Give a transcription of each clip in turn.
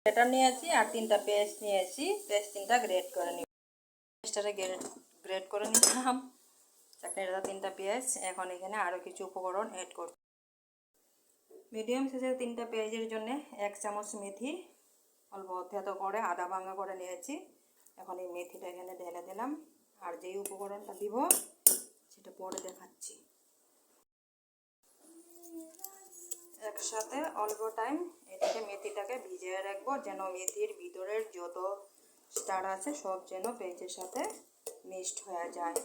এটা নিয়েছি আর 3টা পেঁয়াজ নিয়েছি, পেঁয়াজ 3টা গ্রেট করে নিব। পেঁয়াজটাকে গ্রেট করে নিলাম। চাটনিটা 3টা পেঁয়াজ। এখন এখানে আরও কিছু উপকরণ অ্যাড করব। মিডিয়াম সাইজের 3টা পেঁয়াজের জন্য 1 চামচ মেথি অল্প থেতো করে আধা ভাঙা করে নিয়েছি। এখন এই মেথিটা এখানে ঢেলে দিলাম। আর যেই উপকরণটা দিব সেটা পরে দেখাচ্ছি। একসাথে অল্প টাইম এটাকে মেথিটাকে ভিজিয়ে রাখবো, যেন মেথির ভিতরের যত স্টার আছে সব যেন পেঁয়াজের সাথে মিক্সড হয়ে যায়।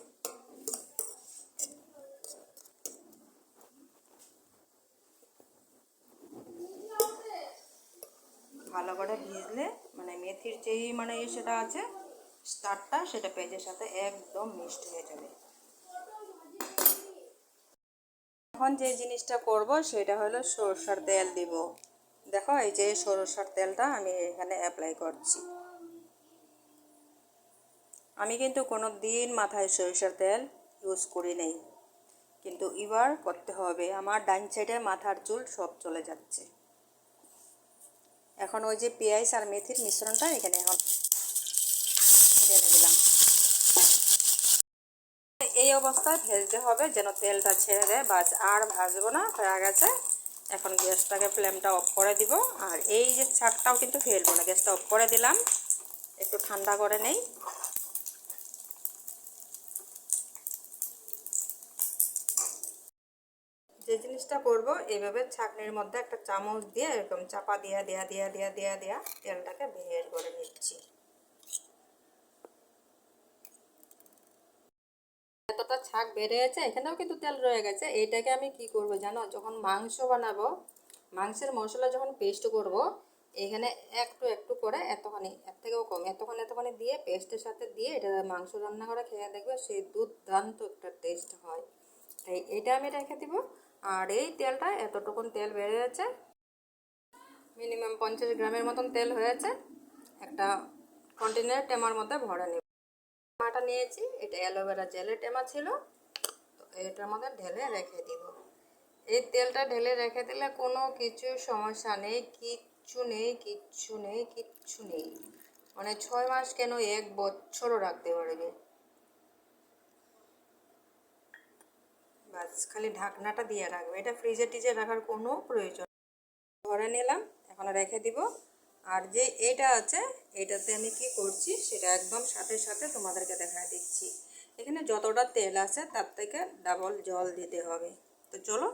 ভালো করে ভিজলে মানে মেথির যেই সেটা আছে স্টারটা, সেটা পেঁয়াজের সাথে একদম মিক্সড হয়ে যাবে। এখন যে জিনিসটা করব সেটা হলো সরষের তেল দিব। দেখো এই যে সরষের তেলটা আমি এখানে অ্যাপ্লাই করছি। আমি কিন্তু কোনো দিন মাথায় সরষের তেল ইউজ করি নাই, কিন্তু এবার করতে হবে। আমার ডান সাইডে মাথার চুল সব চলে যাচ্ছে। এখন ওই যে পেঁয়াজ আর মেথির মিশ্রণটা এখানে এখন ঢেলে দিলাম। এই অবস্থায় ভেজতে হবে যেন তেলটা ছেড়ে দেয়। বাস আর ভাজবো না, হয়ে গেছে। এখন গ্যাসটাকে ফ্লেমটা অফ করে দিব। আর এই যে ছাকটাও কিন্তু ফেলবো না, গ্যাসটা অফ করে দিলাম, একটু ঠান্ডা করে নেই। যে জিনিসটা করব এইভাবে ছাঁকনির মধ্যে একটা চামচ দিয়ে এরকম চাপা দিয়া দিয়া দিয়া দিয়া দিয়া দিয়া তেলটাকে বের করে নিচ্ছি। এতটা ছাক বেড়ে গেছে, এখানেও কিন্তু তেল রয়ে গেছে। এইটাকে আমি কি করব জানো, যখন মাংস বানাবো, মাংসের মশলা যখন পেস্ট করব, এখানে একটু একটু করে এতখানি, এর থেকেও কম, এতখানি দিয়ে পেস্টের সাথে দিয়ে এটা মাংস রান্না করে খেয়ে দেখবে সেই দুর্দান্ত একটা টেস্ট হয়। তাই এটা আমি রেখে দিব। আর এই তেলটা এতটুকুন তেল বেড়ে গেছে, মিনিমাম 50 গ্রামের মতন তেল হয়েছে। একটা কন্টেনার টেমার মধ্যে ভরে নেব। টেমাটা নিয়েছি, এটা অ্যালোভেরা জেলের টেমা ছিল, তো এটার মধ্যে ঢেলে রেখে দিব। এই তেলটা ঢেলে রেখে দিলে কোনো কিছু সমস্যা নেই, কিচ্ছু নেই, কিচ্ছু নেই, কিচ্ছু নেই। মানে 6 মাস কেন 1 বছরও রাখতে পারবে। বাস খালি ঢাকনাটা দিয়ে রাখবে, এটা ফ্রিজে টিজে রাখার কোনো প্রয়োজন। ভরে নিলাম, এখন রেখে দিব। আর যে এটা আছে, এটাতে আমি কি করছি সেটা একদম সাথে সাথে তোমাদেরকে দেখা দিচ্ছি। এখানে যতটা তেল আছে তার থেকে ডাবল জল দিতে হবে। তো চলো